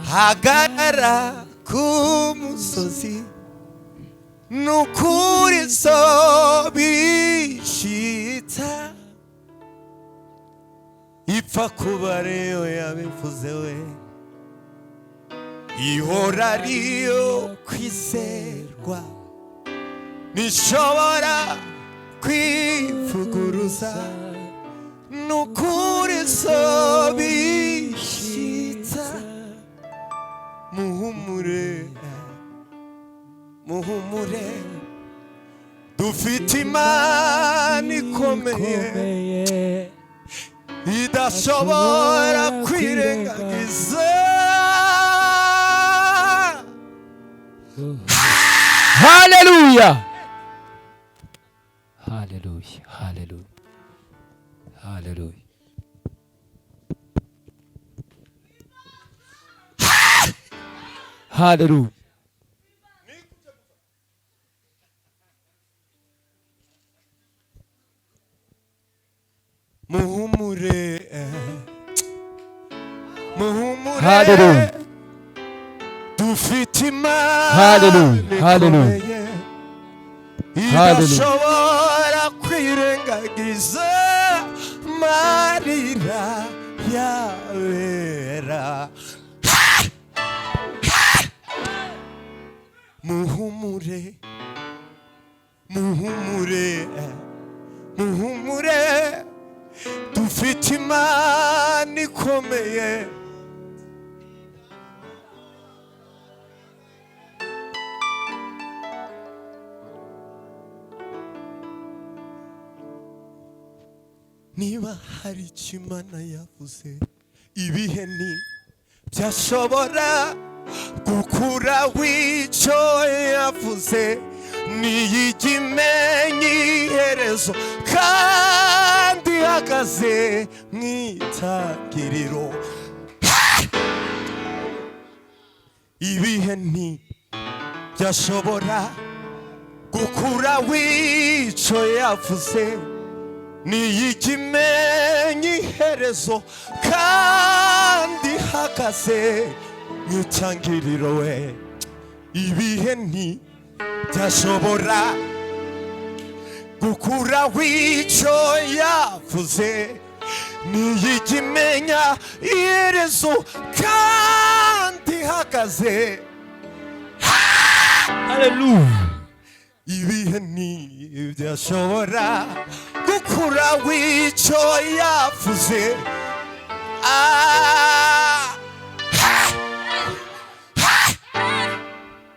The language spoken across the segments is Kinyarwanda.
hagarara ku musozi nukuri sobishita ipfa kuba rero yabivuze we ihora ariyo kwizerwa nishobora kwivuguruza nukuri sobishita muhumure muhumure dufite imana ikomeye idashobora kwirengagiza. Hallelujah, hallelujah, hallelujah, hallelujah. Hallelujah. Muhumure, muhumure. Hallelujah. Dufite imana. Hallelujah. Hallelujah. idashobora kwirengagiza marira yabera. Muhumure, muhumure, muhumure, dufite imana ikomeye. Niba hari icyo Imana yavuze ibihe ntibyashobora gukuraho icyo yavuze, niyijya imenya iherezo kandi ihagaze mu itangiriro. Ibihe ntibyashobora gukuraho icyo yavuze, niyijya imenya iherezo kandi ihagaze mu itangiriro we. Ibihe ntibyashobora gukuraho icyo yavuze, niyijya imenya iherezo kandi ihagaze. Hallelujah. Ibihe ntibyashobora gukuraho icyo yavuze.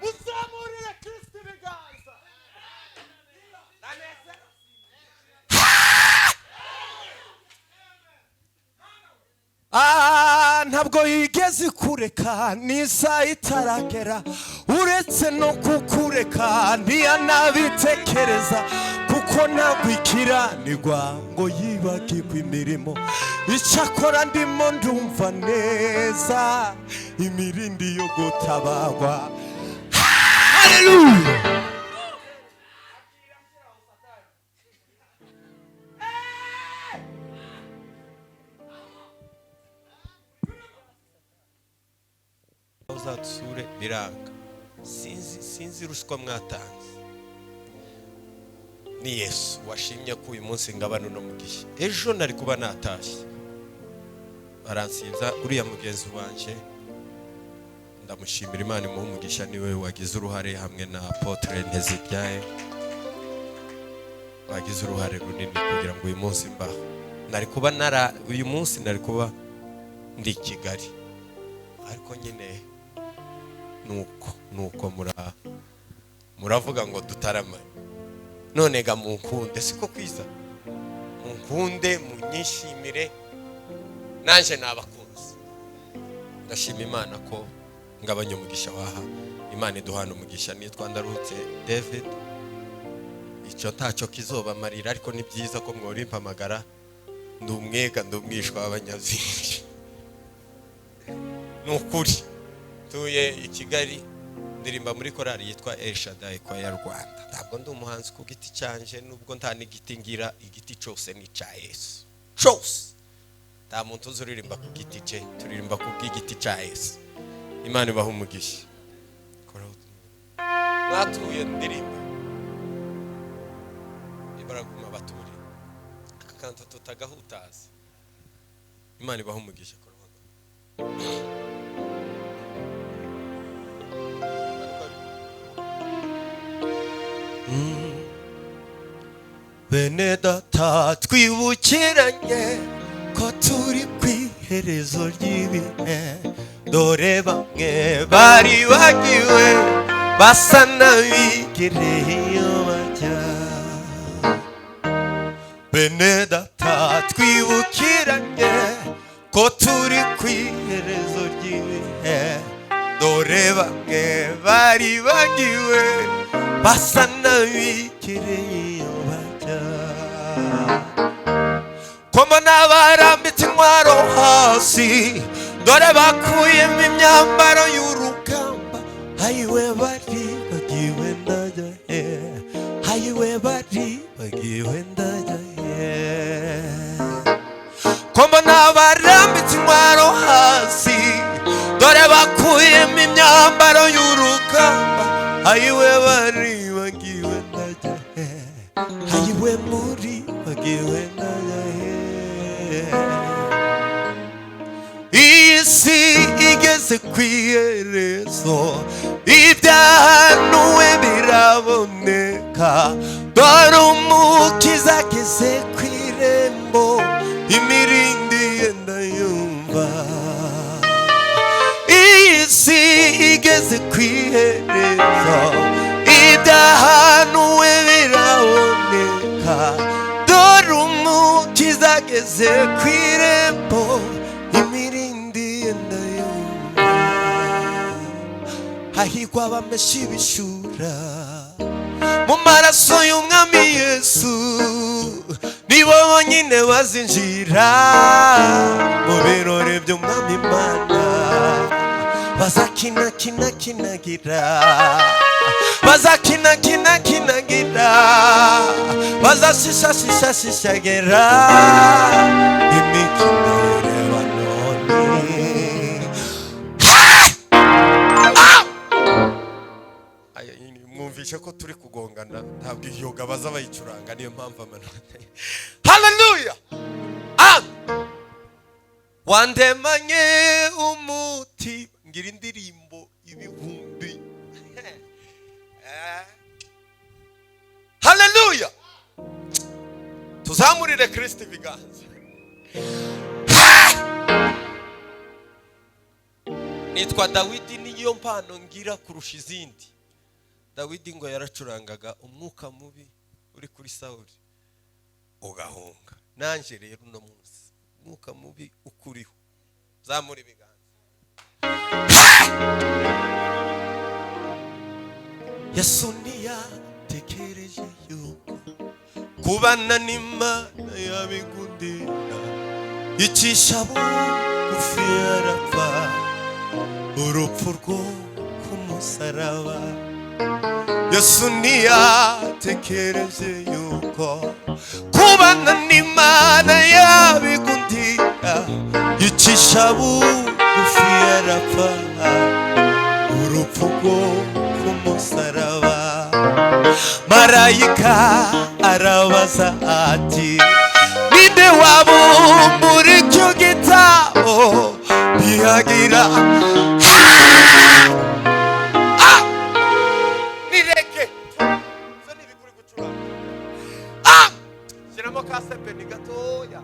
Muzamurire Kristo ibiganza. Ntabwo yigeze kureka n'isaha itaragera, uretse no kukureka ntiyanabitekereza, kuko ntagwikiranirwa ngo yibagirwe imirimo. Icyakora ndimo ndumva neza imirindi yo gutabagwa. Hallelujah. Uzatsure biranga, sinzi ruswa mwatanze. Ni Yesu washimye ko uyu munsi ngabano no mugisha. Ejo nari kuba natashye, baransiza uriya mugenzi wanje, ndamushimira Imana mu mugisha, niwe wagize uruhare hamwe na Apotre Nteziryaye, bagize uruhare runini kugira ngo uyu munsi mbaho. Uyu munsi nari kuba ndi Kigali, ariko nyine nuko muravuga ngo dutaramane. None ga munkunde, siko kwiza, munkunde munyishimire, nanje nabakunze. Ndashima Imana ko ngabanye umugisha waha. Imana iduhana umugisha. Nitwa Ndarutse David, icyo ntacyo kizoba marira, ariko ni byiza ko mworimpa amagara. Ndumwega ndumwishwa w'abanyazinji, nukuri tuye i Kigali, ndirimba muri korali yitwa El Shaddai kwa ya Rwanda. Ntabwo ndi umuhanzi ku giti cyanje, nubwo nta n'igiti ngira, igiti cyose ni cya Yesu cyose. Nta muntu uzuririmba ku giti cye, turirimba ku bw'igiti cya Yesu. Imana ibaha umugisha. Mwatuye ndirimba ibaraguma baturi akantu tutagahutaza. Imana ibaha umugisha. Bene data twibukiranye ko turi kw'iherezo ry'ibihe, dore bamwe bari bagiwe basa n'abigereye iyo bajya. Bene data twibukiranye ko turi kw'iherezo ry'ibihe, dore bamwe bari bagiwe basa n'abigereye iyo bajya. Komo n'abarambitse intwaro hasi, dore bakuyemo imyambaro y'urugamba. Hayiwe bari bagiwe ndajya he, hayiwe bari bagiwe ndajya he. Komo n'abarambitse intwaro hasi, dore bakuyemo imyambaro y'urugamba. Hayiwe bari bagiwe ndajya he, hayiwe muri bagiwe ndajya he. Iyi si igeze kw'iherezo, ibyahanuwe biraboneka. Dore umukiza ageze kw'irembo, imirindi yenda yumva. Iyi si igeze kw'iherezo, ibyahanuwe biraboneka. Dore umukiza ageze kw'irembo, imirindi yenda yumva. Hahirwa abamesha ibishura mu maraso y'umwami Yesu, nibo bonyine bazinjira mu birori by'umwami Imana. Bazakinakinagira, bazakinakinagira, bazashishashishagera imikino y'Lebanoni. Mwumvishe ko turi kugongana, ntabwo iyoga baza bayicuranga, niyo mpamvu amanota. Haleluya! Wandemanye umuti, ngira indirimbo ibihumbi. Haleluya! Tuzamurire Kristo ibiganza. Nitwa Dawidi, niyo mpano ngira kurusha izindi. Dawidi ngo yaracurangaga umwuka mubi uri kuri Sawuli ugahunga. Nanje rero uno munsi umwuka mubi ukuriho, zamura ibiganza. Yesu ntiyatekereje yuko kubana n'Imana yabigundira, yicisha bugufi arapfa urupfu rwo ku musaraba. Yesu ntiyatekereje yuko kubana n'Imana yabigundira, yicisha bugufi arapfa urupfu rwo ku musaraba. Marayika arabaza ati, ninde wabumbura icyo gitabo? Ntiyagira nireke so nibikuri gucuranga. Shyiramo kasepe ni gatoya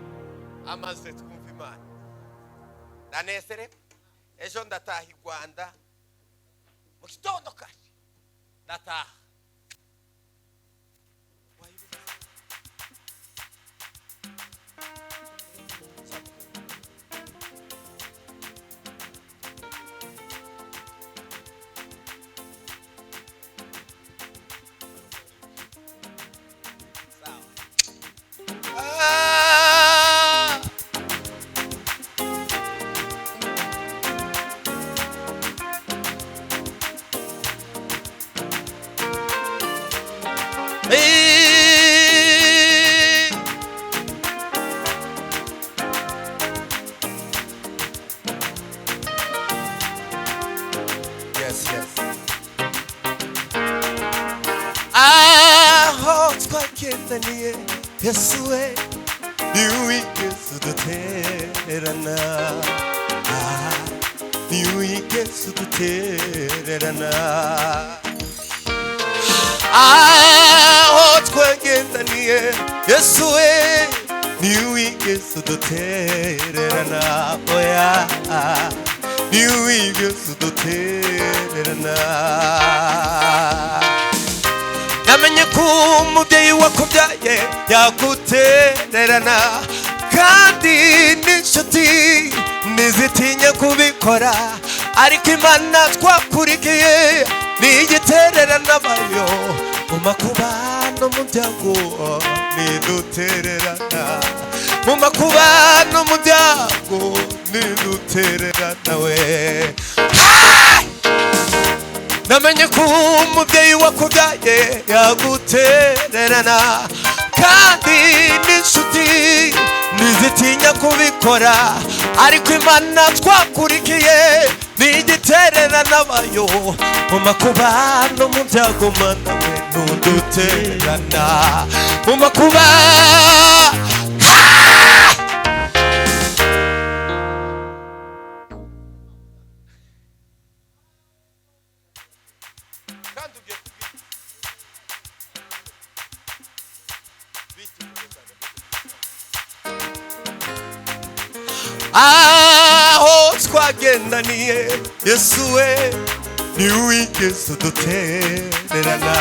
amaze twumva Imana. Ndanezerewe, ejo ndataha i Rwanda mu gitondo kare, ndataha. yes. Aho twagendaniye Yesu we niwigeze udutererana niwigeze udutererana aho twagendaniye Yesu we niwigeze udutererana oya niwigeze udutererana namenye ko umubyeyi wakubyaye yagutererana kandi n'inshuti ntizitinya kubikora ariko Imana twakurikiye ntigitererana bayo mu makuba no mu byago ntidutererana mu makuba no mu byago ntidutererana we namenye ko umubyeyi wakubyaye yagutererana kandi n'inshuti ntizitinya kubikora ariko Imana twakurikiye ntigitererana bayo mu makuba no mu byago Mana we ntudutererana mu makuba aho twagendaniye Yesu we niwigeze udutererana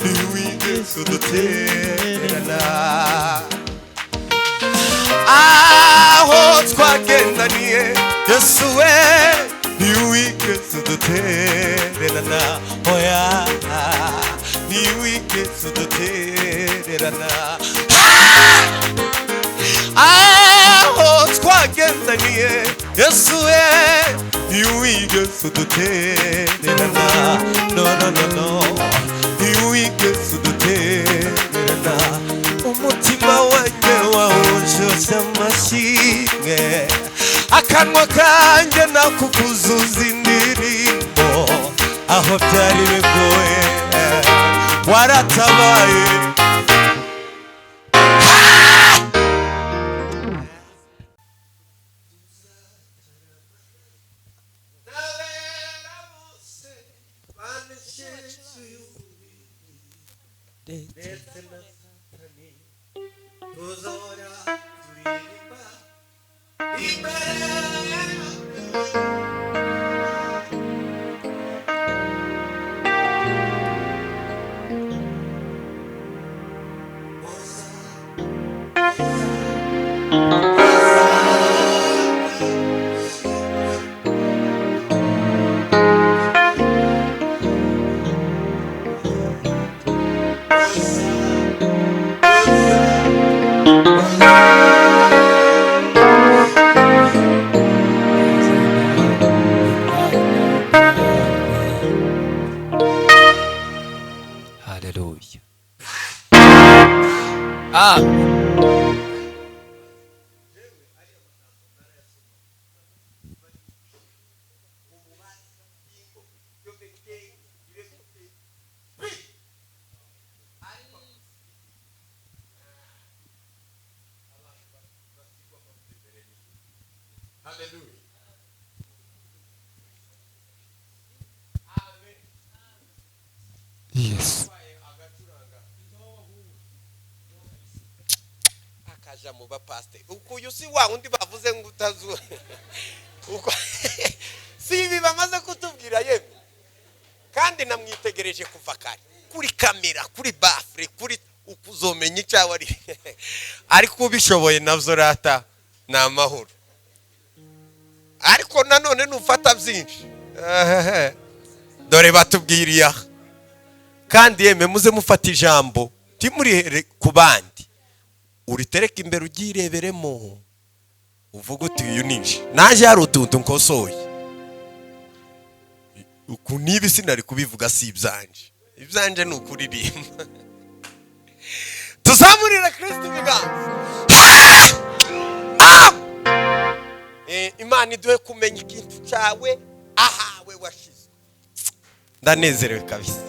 niwigeze udutererana aho twagendaniye Yesu we niwigeze udutererana oya niwigeze udutererana aho twagendaniye Yesu we niwigeze udutererana no niwigeze udutererana umutima wanjye wawushoshe amashimwe akanwa kanjye nakukuzuza indirimbo aho byari bigoye waratabaye Yes. akaja mu bapasiteri ukuyu si wa undi bavuze ngo utazu uko si ibi bamaze kutubwira yemwe kandi namwitegereje kuva kare kuri kamera kuri bafre kuri ukuzomenya icyawe ari ariko ubishoboye navyo rata na mahoro ariko nanone nufata byinshi dore batubwiriya kandi yeme muze mufata ijambo timurihere ku bandi uritereka imbere ugireberemo uvuga uti uyu ninje naje hari utuntu nkosoye uku nibi sinari kubivuga si ibyanje ni ukuririmba tuzamurira Kristo ibiganza Imana iduhe kumenya ikintu cyawe aha we washize. Ndanezerewe kabisa.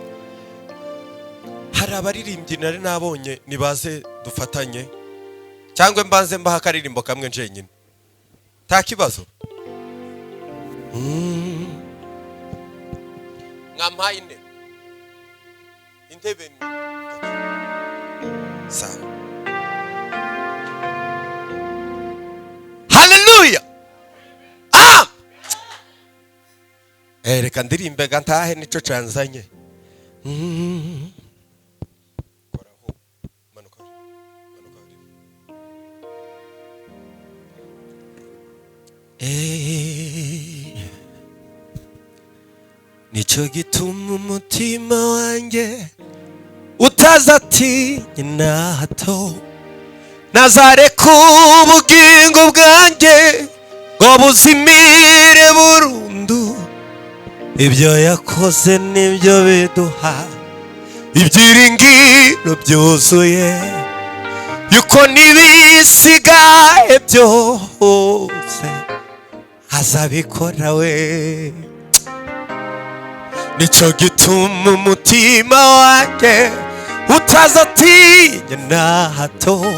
Hari abaririmbyi nari nabonye nibaze dufatanye cyangwa mbanze mbaha akaririmbo kamwe njenyine. Nta kibazo. Ngampaye intebe ni sawa. Hallelujah. Reka ndirimbe gantahe nico canzanye. Nico gituma umutima wanjye utazatinya na hato, nazareka ubugingo bwanjye ngo buzimire burundu. Ibyo yakoze nibyo biduha ibyiringiro byuzuye yuko nibisigaye byose azabikora we. Nico gituma umutima wanjye utazatinya na hato,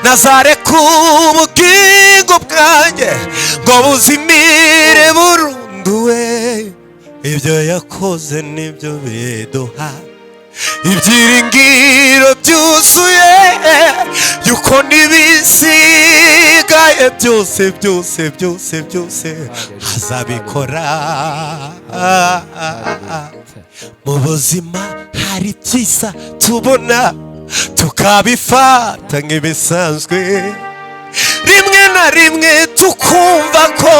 nazareka ubugingo bwanjye ngo buzimire burundu we. Ibyo yakoze nibyo biduha ibyiringiro byuzuye yuko nibisigaye byose byose byose byose azabikora. Mu buzima hari byiza tubona tukabifata nk'ibisanzwe, rimwe na rimwe tukumva ko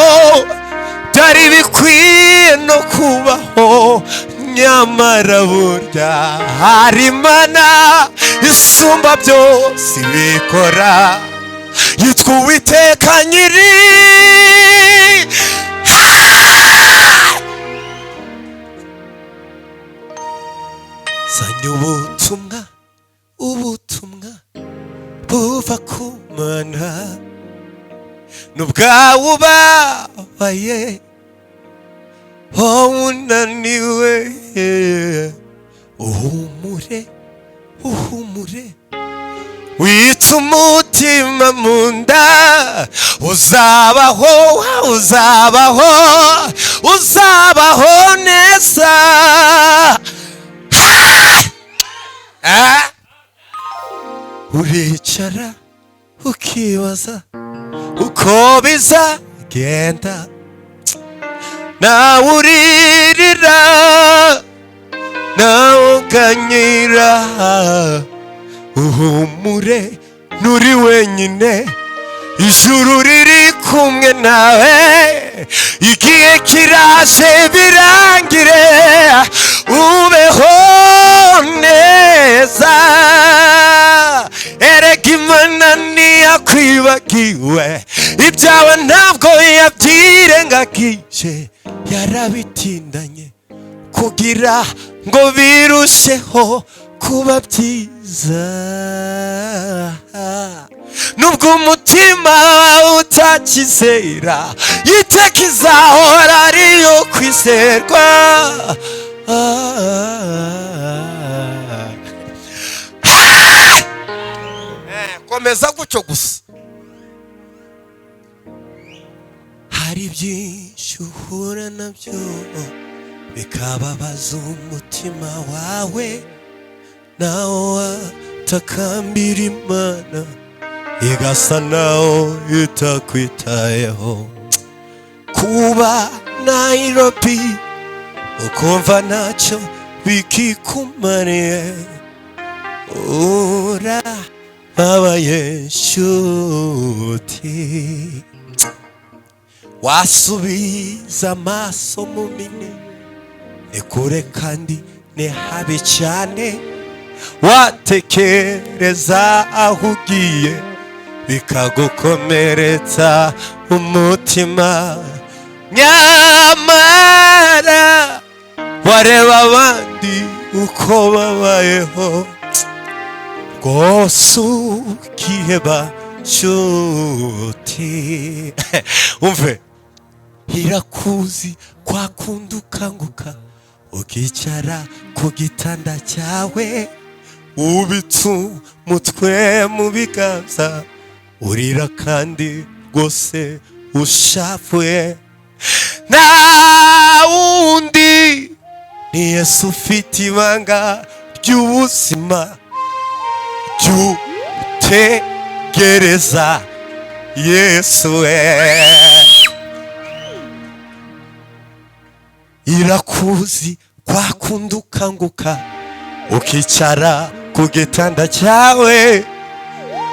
byari bikwiye no kubaho, nyamara burya hari Imana isumba byose ibikora, yitwa Uwiteka nyiri. Zanye ubutumwa buva ku Mana, n'ubwawe ubabaye unaniwe, uhumure witsa umutima mu nda, uzabaho neza. Uricara ukibaza uko bizagenda, nawe uririra nawe ukanyira, uhumure nturi wenyine, ijuru riri kumwe nawe, igihe kiraje birangire, ubeho neza. Erega Imana ntiyakwibagiwe, ibyawe ntabwo yabyirengagije, yarabitindanye kugira ngo birusheho kuba byiza. Nubwo umutima utakizera, iteka izahora ariyo kwizerwa. Komeza gutyo gusa. Hari byinshi uhura nabyo bikababaza umutima wawe, nawe watakambira Imana igasa naho itakwitayeho. Kuba Nairobi ukumva ntacyo bikikumariye, urababaye nshuti, wasubiza amaso mu mini, ni kure kandi ni habi cyane, watekereza aho ugiye bikagukomeretsa umutima, nyamara wareba abandi uko babayeho, rwose ukiheba nshuti. Umve, irakuzi kwa kundi ukanguka ukicara ku gitanda cyawe ubitse umutwe mu biganza urira kandi rwose ushavuye nta wundi ni Yesu ufite ibanga ry'ubuzima ry'utegereza Yesu irakuzi kwa kundi ukanguka ukicara ku gitanda cyawe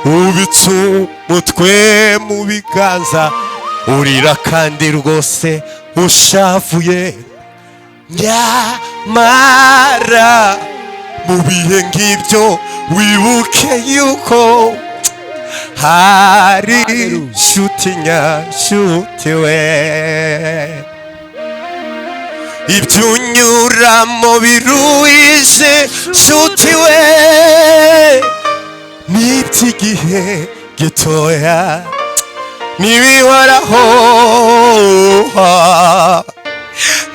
ubitse umutwe mu biganza urira kandi rwose ushavuye nyamara mu bihe nk'ibyo wibuke yuko hari inshuti nyashuti we ibyo unyuramo biruhije nshuti we n'iby'igihe gitoya n'ibihoraho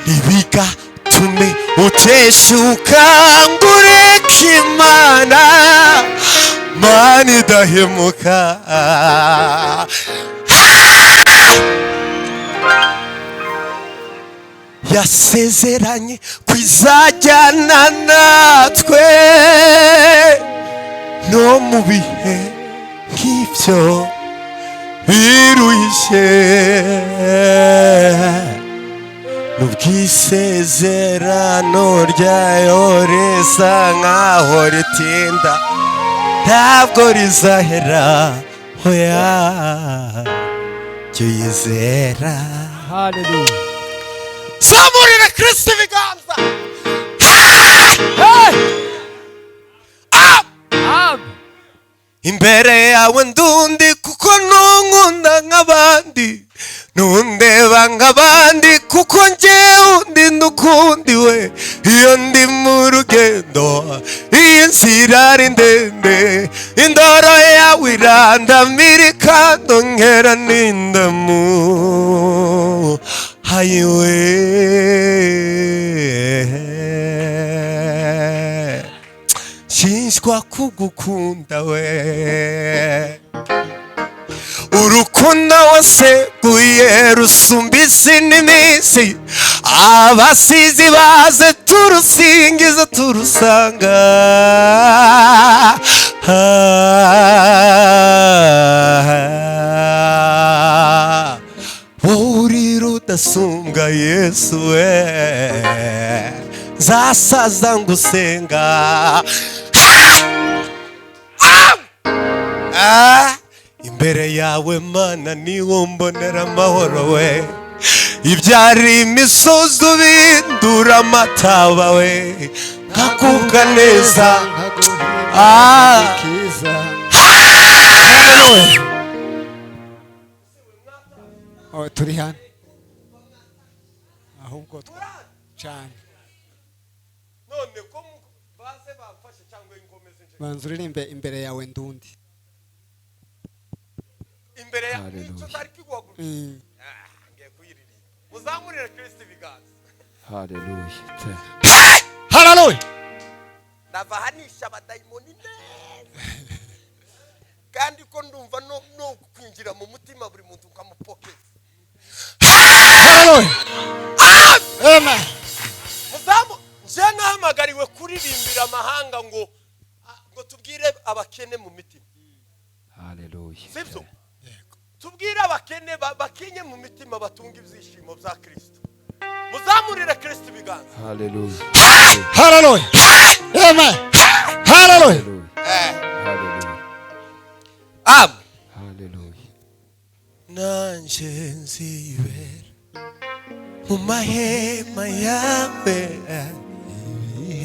ntibigatume uteshuka ngo ureke Imana Mana idahemuka yasezeranye kwizajyana natwe no mu bihe nk'ibyo biruhije n'ubwisezerano ryayo risa nkaho ritinda ntabwo rizahera hoya jya uyizera. Hallelujah. Zamurira Kristo ibiganza. Imbere yawe ndundi kuko ntunkunda nk'abandi ntundeba nk'abandi kuko njyewe undi ndukundiwe iyo ndi mu rugendo iyi nzira ari ndende indoro yawe irandamira ikandongera n'indamu hayiwe shinjwa kugukunda we urukundo waseguye rusumba isi n'iminsi abasizi baze turusingiza turusanga wowe uri rudasumbwa Yesu we nzasaza ngusenga imbere yawe Mana niwo mbonera amahoro we ibyari imisozi ubindura amataba we nkakubwa neza turi hano ahubwo cyane none ko baze bamfashe cyangwa ingomeze nje banza uririmbe imbere yawe ndundi imbere ya nicyo tari kigwaguruka ngiye kuyiririmba muzamurire Kristo ibiganza. Hallelujah. Hallelujah. Ndavahanisha abadayimoni neza kandi ko ndumva no kwinjira mu mutima buri muntu ukamupokeza. Hallelujah. Amen. Muzamu nje nahamagariwe kuririmbira amahanga ngo tubwire abakene mu mitima. Hallelujah. Sibyo? Tubwire abakene bakenye mu mitima batunga ibyishimo bya Kristo. Muzamurire Kristo ibiganza. Hallelujah. Hallelujah. Amen. Hallelujah. Hallelujah. Amen. Hallelujah. Nanje nzibera mu mahema yawe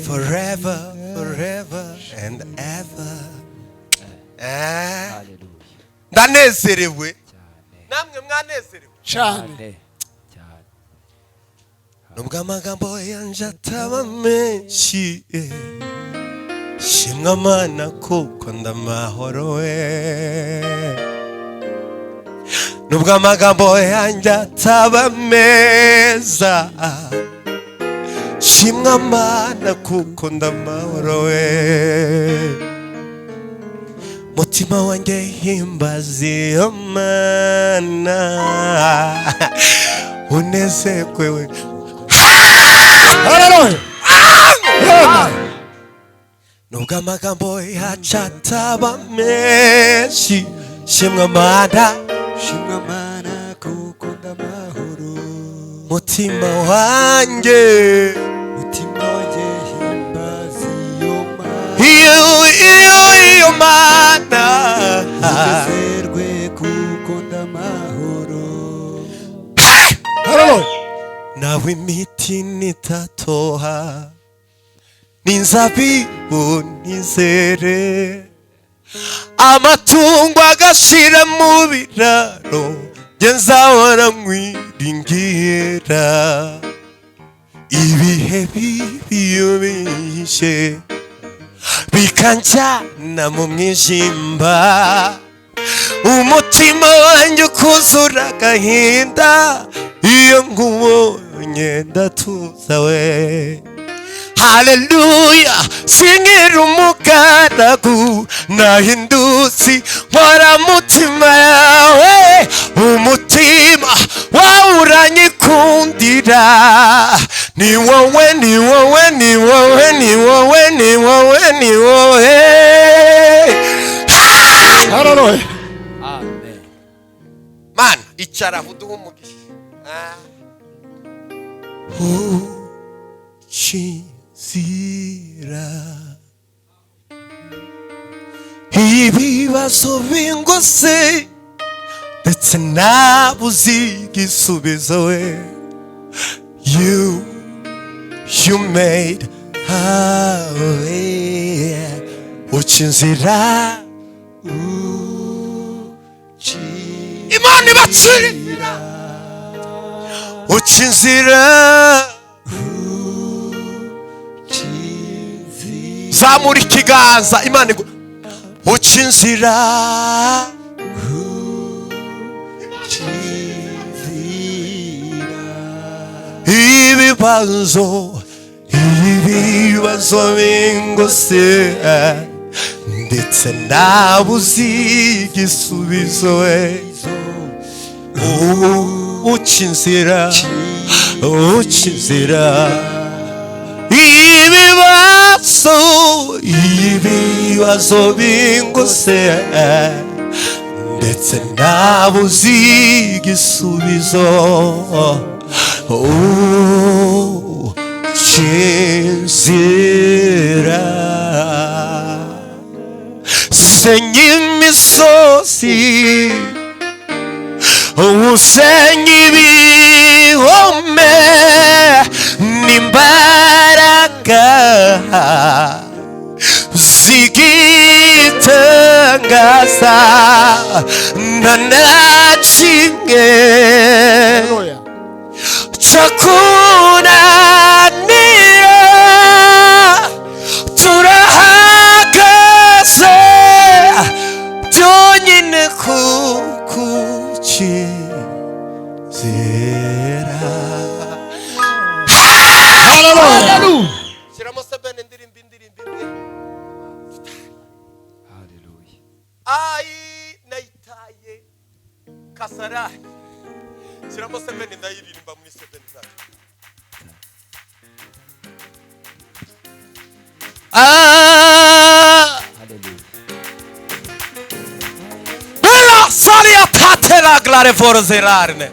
forever and ever. Hallelujah. Ndanezerewe namwe mwanezerewe cyane nubwo amagambo yanje ataba menshi shimwa Mana kuko ndamahoro we nubwo amagambo yanjye ataba meza, shimwa Mana kuko ndamahoro we. Mutima wanjye himbaza iyo Mana, unezerwe we. Hallelujah. Nubwo amagambo yacu ataba menshi, shimwa Mana, Shimwa Mana kuko ndamahoro. mutima wanjye, Mutima wanjye himbaza iyo Mana. iyo Mana, unezerwe kuko ndamahoro. Hallelujah. nawe imiti nitatoha, n'inzabibu ntizere, amatungo agashira mu biraro, njye nzahora nkwiringira. Ibihe bibi iyo bihishe bikanjyana mu mwijimba, umutima wanjye ukuzura agahinda, iyo nkubonye ndatuza we. Haleluya, singira umugaragu, nahindutse nkora mutima yawe, umutima wawe uranyikundira. Ni wowe, ni wowe, ni wowe, ni wowe, ni wowe, ni wowe. Hallelujah. Amen. Mana, icara uduhe umugisha. Ukinzira ibibazo bingose, ndetse nabuze igisubizo we. You made a way. Ukinzira, Imana ibacire. Ukinzira, zamura ikiganza, Imana igu ukinzira, ibibazo bingose, ndetse nabuze igisubizo we. Ukinzira, ukinzira, ibibazo bingose, ndetse nabuze igisubizo. Ukinzira, senya imisozi, usenya ibihome n'imbaraga zigitangaza, nta na kimwe cyakunanira. Turahagaze byonyine kukucyizera. Hallelujah. Shyiramo sebene indirimbo imwe. Hallelujah. Ai nayitaye kasarani. Shyiramo sebene ndayiririmba muri sebene zacu. Hallelujah. Bella salia tatela glare forzelarne.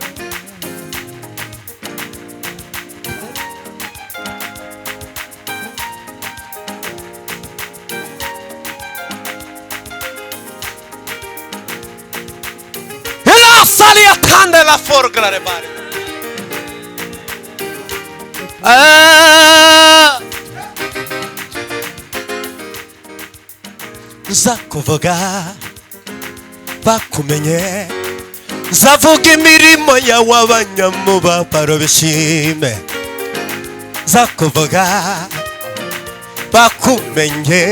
Bella salia tandela forglare bare. Nzakuvuga bakumenye, nzavuga imirimo yawe abanyamubabaro bishime. Nzakuvuga bakumenye,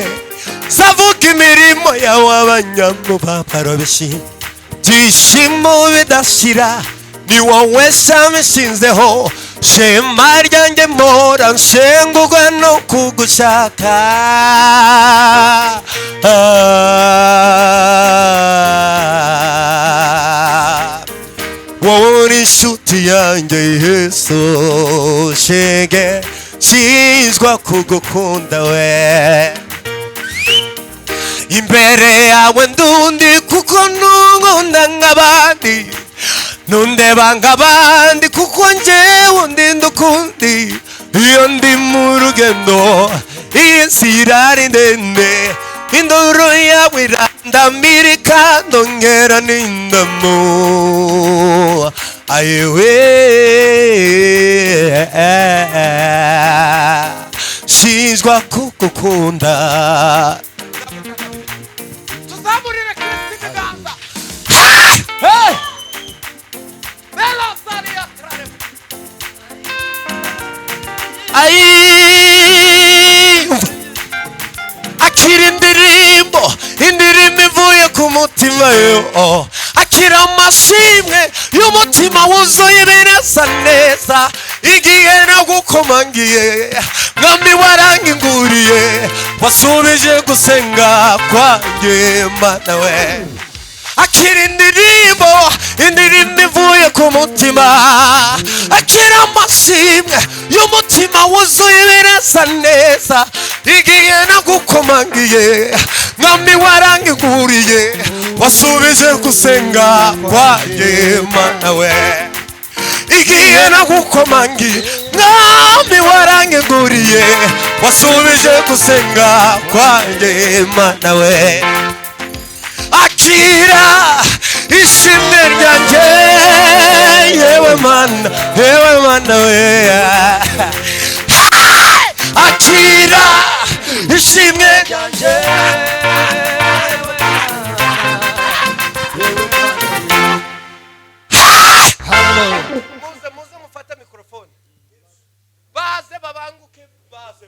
nzavuga imirimo yawe abanyamubabaro bishime. byishimo bidashira ni wowe shami nshinzeho shema ryanjye mpora nshengurwa no kugushaka wowe uri inshuti yanjye Yesu shenge nshinzwa kugukunda we imbere yawe ndundi kuko ntunkunda nk'abandi ntundeba nk'abandi kuko njyewe ndinda ukundi iyo ndi mu rugendo iyi nzira ari ndende induru yawe irandamirika ndongera n'indamu ayewe nshinzwa kugukunda tuzamurire Kristo ikiganza akira indirimbo ivuye ku mutima yo akira amashimwe y'umutima wuzuye birasa neza igihe nagukomangiye mwami waranginguriye wasubije gusenga kwanjye mana we akira indirimbo ivuye ku mutima akira amashimwe y'umutima wuzuye birasa neza igihe nagukomangiye mwami waranginguriye wasubije gusenga kwanjye mana we igihe nagukomangiye mwami waranginguriye wasubije gusenga kwanjye mana we akira ishimwe ryanjye yewe mana we akira ishimwe ryanjye muze mufate mikrofone baze babanguke baze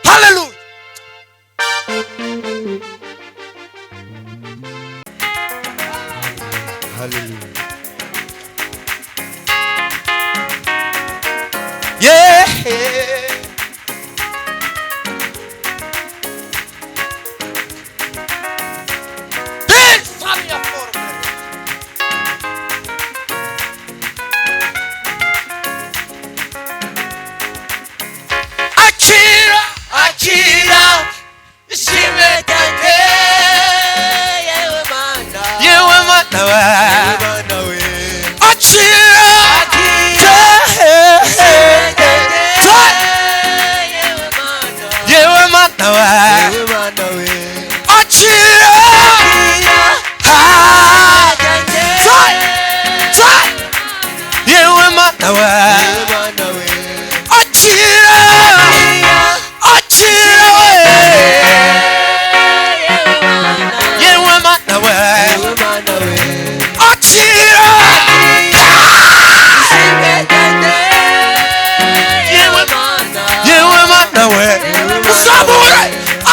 hallelujah Hallelujah. Yeah. Akira ishimwe ryanjye yewe mana we akira yewe mana we akira yewe mana we akira yewe mana we akira yewe mana we sabure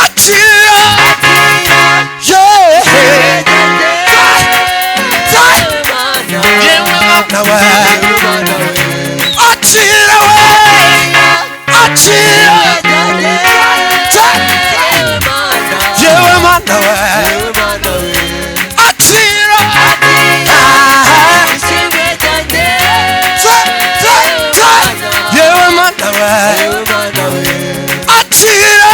akira yewe mana we akira yewe mana we akira yewe mana we akira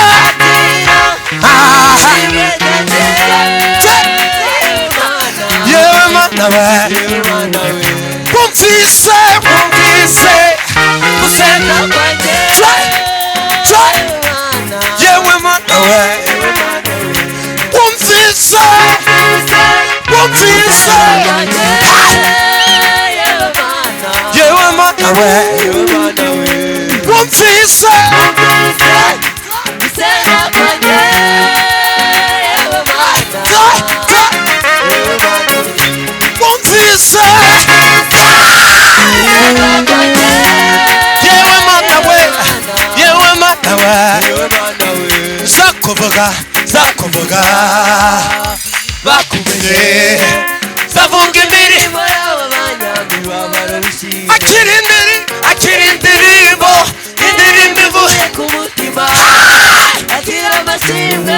yewe mana we kumvise gusenga kwanjye yewe mana we kumvise yewe mana we kumvise kumvise yewe mana we zakuvuga bakumenye zavuga imirimo y'abanyamibabaro bishimye akiri indirimbo ivuye ku mutima agira amashimwe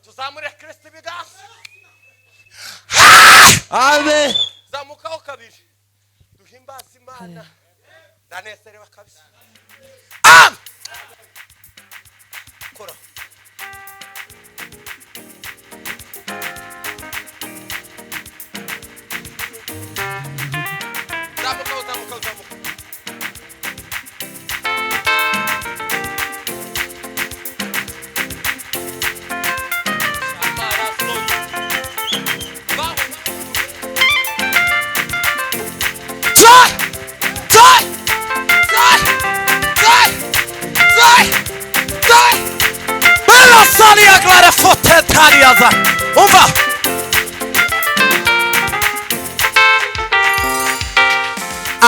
tuzamure Kristo ibiganza amen zamukaho kabiri duhimbaze Imana ndanezerewe kabisa kora zamukaho Salia clara fote tariaza. Umva.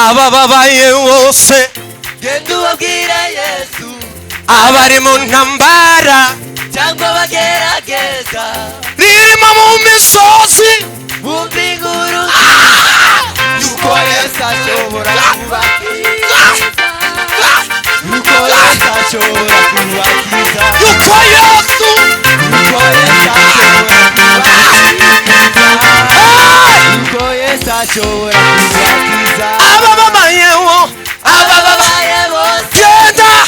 Abababaye wose genda ubabwira Yesu abari mu ntambara cyangwa bagerageza ririmo mu misozi bumva inkuru yuko Yesu ashobora kubakiza yuko Yesu ashobora kubakiza yuko Yesu yuko Yesu ashobora kubakiza abababaye bose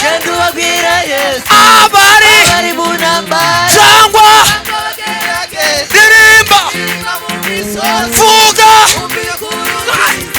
genda ubabwira Yesu abari mu ntambara cyangwa bagerageza ririmba mu misozi vuga bumva inkuru